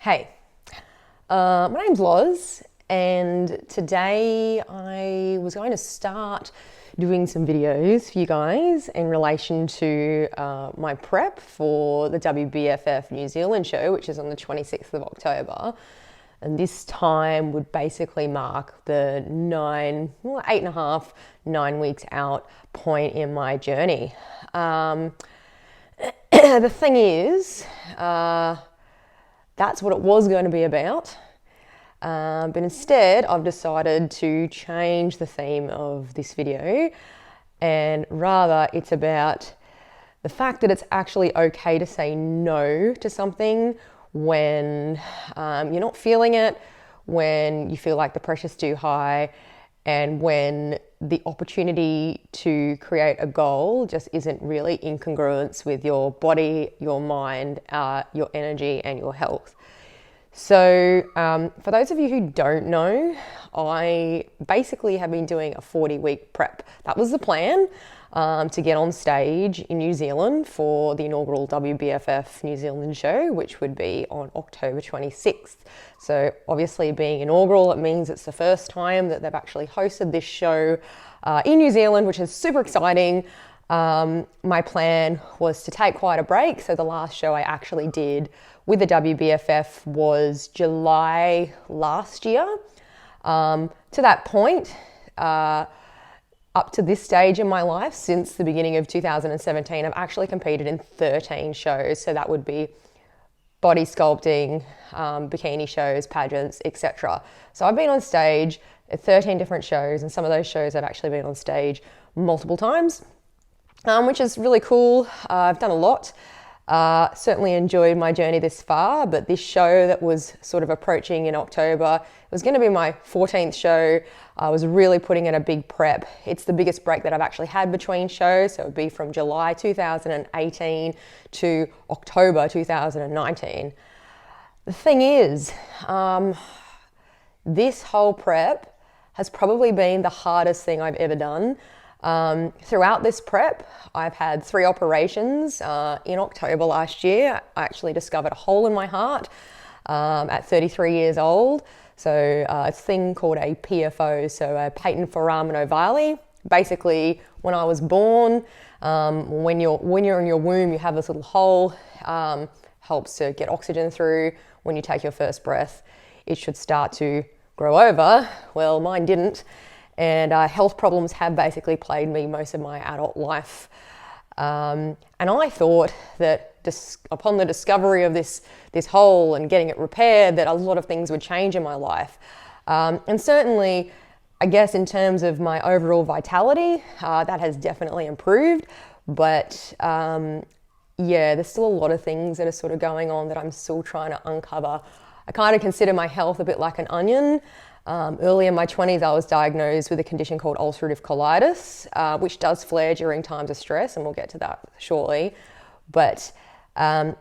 Hey, my name's Loz, and today I was going to start doing some videos for you guys in relation to my prep for the WBFF New Zealand show, which is on the 26th of October. And this time would basically mark the 8.5, 9 weeks out point in my journey. The thing is, that's what it was going to be about. But instead, I've decided to change the theme of this video, and rather it's about the fact that it's actually okay to say no to something when you're not feeling it, when you feel like the pressure's too high, and when the opportunity to create a goal just isn't really in congruence with your body, your mind, your energy, and your health. So for those of you who don't know, I basically have been doing a 40-week prep. That was the plan, to get on stage in New Zealand for the inaugural WBFF New Zealand show, which would be on October 26th. So obviously being inaugural, it means it's the first time that they've actually hosted this show in New Zealand, which is super exciting. My plan was to take quite a break. So the last show I actually did with the WBFF was July last year. To that point, up to this stage in my life, since the beginning of 2017, I've actually competed in 13 shows. So that would be body sculpting, bikini shows, pageants, etc. So I've been on stage at 13 different shows, and some of those shows I've actually been on stage multiple times, which is really cool. I've done a lot. Certainly enjoyed my journey this far, but this show that was sort of approaching in October, it was going to be my 14th show. I was really putting in a big prep. It's the biggest break that I've actually had between shows, so it would be from July 2018 to October 2019. The thing is, this whole prep has probably been the hardest thing I've ever done. Throughout this prep, I've had 3 operations. In October last year, I actually discovered a hole in my heart at 33 years old. So a thing called a PFO, so a patent foramen ovale. Basically, when I was born, when you're in your womb, you have this little hole, helps to get oxygen through. When you take your first breath, it should start to grow over. Well, mine didn't. And health problems have basically plagued me most of my adult life. And I thought that upon the discovery of this hole and getting it repaired, that a lot of things would change in my life. And certainly, I guess in terms of my overall vitality, that has definitely improved. But yeah, there's still a lot of things that are sort of going on that I'm still trying to uncover. I kind of consider my health a bit like an onion. Early in my 20s, I was diagnosed with a condition called ulcerative colitis, which does flare during times of stress, and we'll get to that shortly. But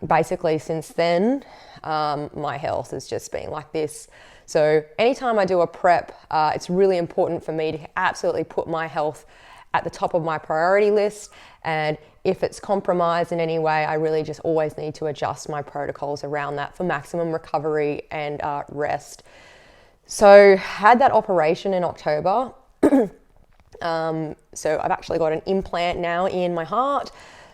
basically since then, my health has just been like this. So anytime I do a prep, it's really important for me to absolutely put my health at the top of my priority list. And if it's compromised in any way, I really just always need to adjust my protocols around that for maximum recovery and rest. So had that operation in October. So I've actually got an implant now in my heart.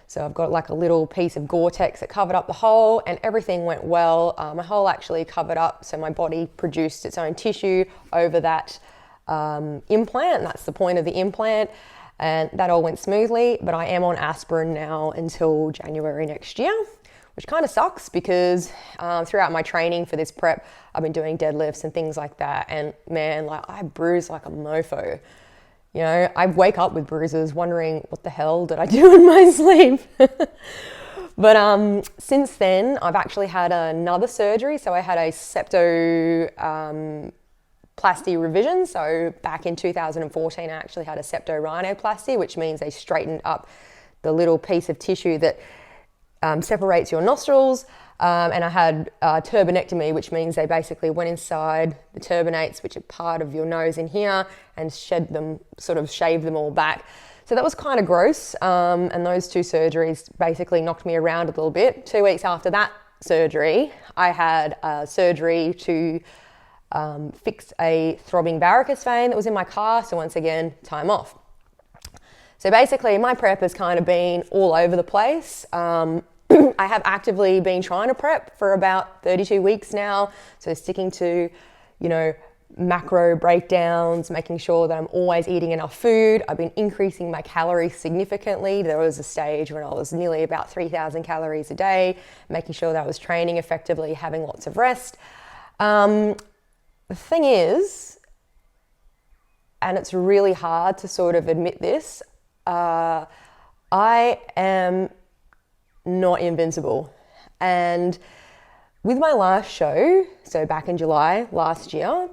So I've got like a little piece of Gore-Tex that covered up the hole, and everything went well. My hole actually covered up, so my body produced its own tissue over that implant, and that's the point of the implant. And that all went smoothly, but I am on aspirin now until January next year, which kind of sucks because throughout my training for this prep, I've been doing deadlifts and things like that. And man, like I bruise like a mofo. You know, I wake up with bruises wondering what the hell did I do in my sleep? But since then, I've actually had another surgery. So I had a septoplasty revision. So back in 2014, I actually had a septorhinoplasty, which means they straightened up the little piece of tissue that separates your nostrils, and I had turbinectomy, which means they basically went inside the turbinates, which are part of your nose in here, and shaved them all back. So that was kind of gross, and those 2 surgeries basically knocked me around a little bit. 2 weeks after that, surgery. I had surgery to fix a throbbing varicose vein that was in my car. So once again, time off. So basically my prep has kind of been all over the place. I have actively been trying to prep for about 32 weeks now. So sticking to, macro breakdowns, making sure that I'm always eating enough food. I've been increasing my calories significantly. There was a stage when I was nearly about 3,000 calories a day, making sure that I was training effectively, having lots of rest. The thing is, and it's really hard to sort of admit this, I am not invincible. And with my last show, so back in July last year,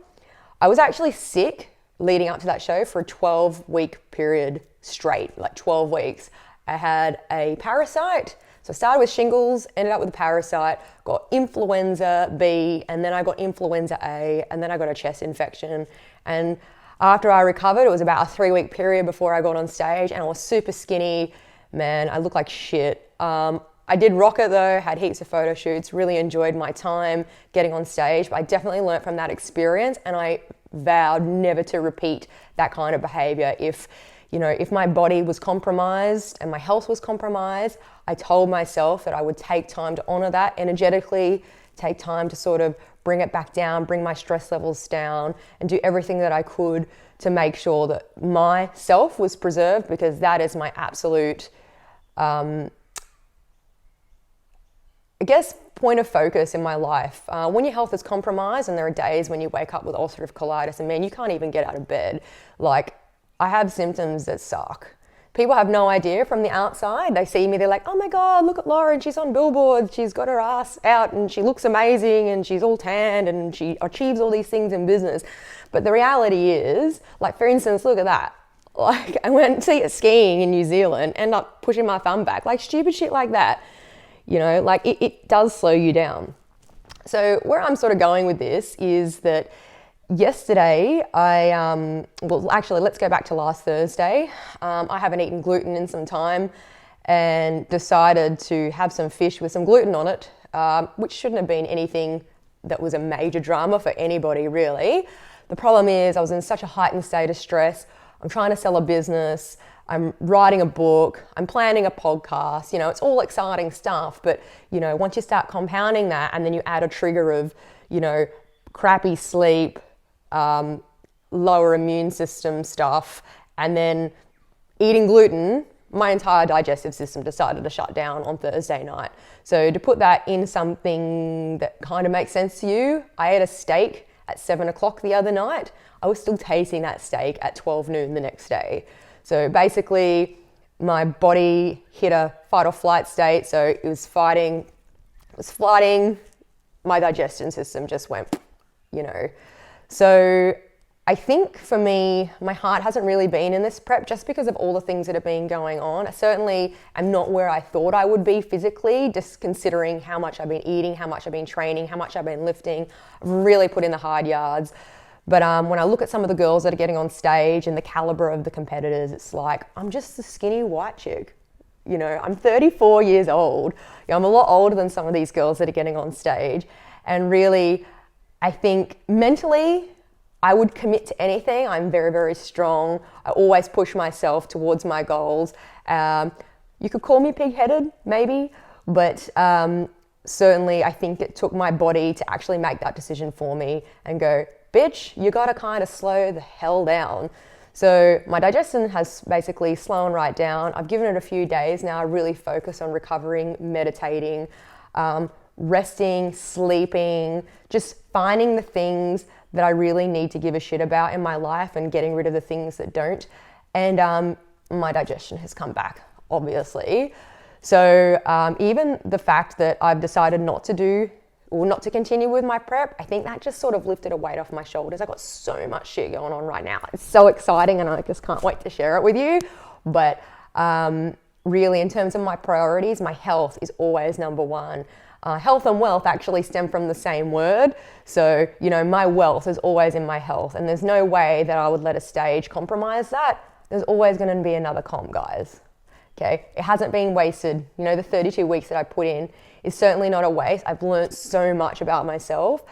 I was actually sick leading up to that show for a 12-week period straight, like 12 weeks. I had a parasite. So I started with shingles, ended up with a parasite, got influenza B, and then I got influenza A, and then I got a chest infection. And after I recovered, it was about a 3-week period before I got on stage, and I was super skinny. Man, I looked like shit. I did rock it though, had heaps of photo shoots, really enjoyed my time getting on stage, but I definitely learned from that experience, and I vowed never to repeat that kind of behavior. If my body was compromised and my health was compromised, I told myself that I would take time to honor that energetically, take time to sort of bring it back down, bring my stress levels down, and do everything that I could to make sure that myself was preserved, because that is my absolute, point of focus in my life. When your health is compromised, and there are days when you wake up with ulcerative colitis and man, you can't even get out of bed. Like, I have symptoms that suck. People have no idea from the outside. They see me, they're like, oh my God, look at Lauren, she's on billboards, she's got her ass out and she looks amazing and she's all tanned and she achieves all these things in business. But the reality is, like, for instance, look at that. Like, I went skiing in New Zealand, end up pushing my thumb back, like stupid shit like that. It does slow you down. So where I'm sort of going with this is that yesterday let's go back to last Thursday. I haven't eaten gluten in some time and decided to have some fish with some gluten on it, which shouldn't have been anything that was a major drama for anybody really. The problem is I was in such a heightened state of stress. I'm trying to sell a business. I'm writing a book, I'm planning a podcast, it's all exciting stuff. But, once you start compounding that and then you add a trigger of, crappy sleep, lower immune system stuff, and then eating gluten, my entire digestive system decided to shut down on Thursday night. So to put that in something that kind of makes sense to you, I ate a steak at 7 o'clock the other night. I was still tasting that steak at 12 noon the next day. So basically, my body hit a fight or flight state. So it was fighting, my digestion system just went, So I think for me, my heart hasn't really been in this prep just because of all the things that have been going on. I certainly am not where I thought I would be physically, just considering how much I've been eating, how much I've been training, how much I've been lifting. I've really put in the hard yards. But when I look at some of the girls that are getting on stage and the caliber of the competitors, it's like, I'm just a skinny white chick. I'm 34 years old. I'm a lot older than some of these girls that are getting on stage. And really, I think mentally, I would commit to anything. I'm very, very strong. I always push myself towards my goals. You could call me pig-headed, maybe, but certainly I think it took my body to actually make that decision for me and go, bitch, you gotta kind of slow the hell down. So my digestion has basically slowed right down. I've given it a few days now. I really focus on recovering, meditating, resting, sleeping, just finding the things that I really need to give a shit about in my life and getting rid of the things that don't. And my digestion has come back, obviously. So even the fact that I've decided not to continue with my prep, I think that just sort of lifted a weight off my shoulders. I've got so much shit going on right now. It's so exciting and I just can't wait to share it with you. But really, in terms of my priorities, my health is always number one. Health and wealth actually stem from the same word. So, my wealth is always in my health, and there's no way that I would let a stage compromise that. There's always going to be another comp, guys. Okay, it hasn't been wasted. You know, the 32 weeks that I put in is certainly not a waste. I've learnt so much about myself.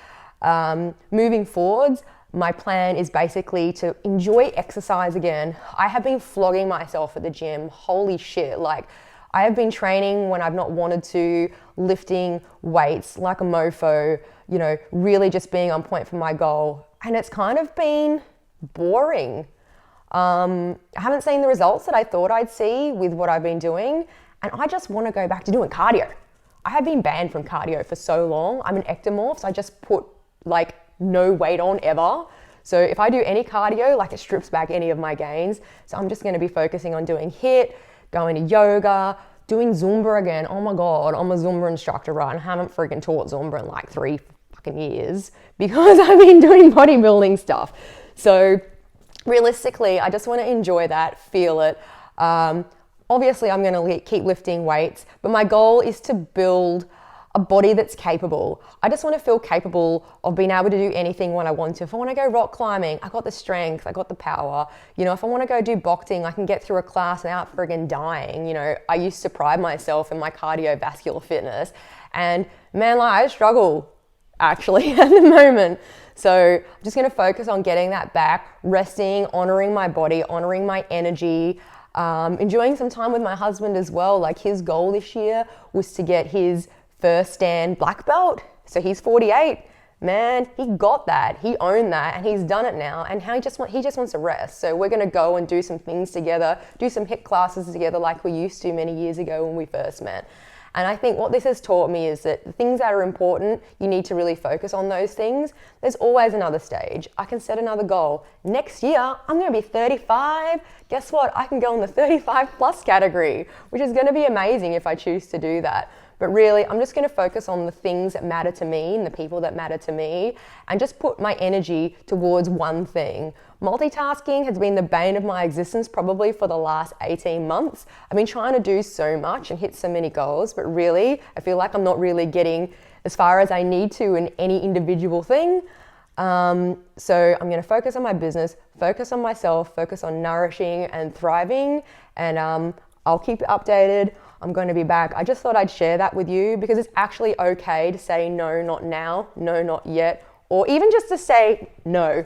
Moving forwards, my plan is basically to enjoy exercise again. I have been flogging myself at the gym. Holy shit. Like, I have been training when I've not wanted to, lifting weights like a mofo, you know, really just being on point for my goal. And it's kind of been boring. I haven't seen the results that I thought I'd see with what I've been doing. And I just want to go back to doing cardio. I have been banned from cardio for so long. I'm an ectomorph, so I just put like no weight on ever. So if I do any cardio, like it strips back any of my gains. So I'm just going to be focusing on doing HIIT, going to yoga, doing Zumba again. Oh my God, I'm a Zumba instructor, right? And I haven't freaking taught Zumba in like 3 fucking years because I've been doing bodybuilding stuff. So realistically, I just want to enjoy that, feel it. Obviously, I'm going to keep lifting weights, but my goal is to build a body that's capable. I just want to feel capable of being able to do anything when I want to. If I want to go rock climbing, I got the strength, I got the power. You know, if I want to go do boxing, I can get through a class without friggin' dying. You know, I used to pride myself in my cardiovascular fitness, and man, like I struggle actually at the moment. So I'm just going to focus on getting that back, resting, honoring my body, honoring my energy, enjoying some time with my husband as well. Like his goal this year was to get his first Dan black belt. So he's 48. Man, he got that. He owned that and he's done it now. And he just wants to rest. So we're going to go and do some things together, do some HIIT classes together like we used to many years ago when we first met. And I think what this has taught me is that the things that are important, you need to really focus on those things. There's always another stage. I can set another goal. Next year, I'm going to be 35. Guess what? I can go in the 35 plus category, which is going to be amazing if I choose to do that. But really, I'm just going to focus on the things that matter to me and the people that matter to me and just put my energy towards one thing. Multitasking has been the bane of my existence probably for the last 18 months. I've been trying to do so much and hit so many goals, but really, I feel like I'm not really getting as far as I need to in any individual thing. So I'm going to focus on my business, focus on myself, focus on nourishing and thriving, and I'll keep you updated. I'm going to be back. I just thought I'd share that with you because it's actually okay to say no, not now, no, not yet, or even just to say no.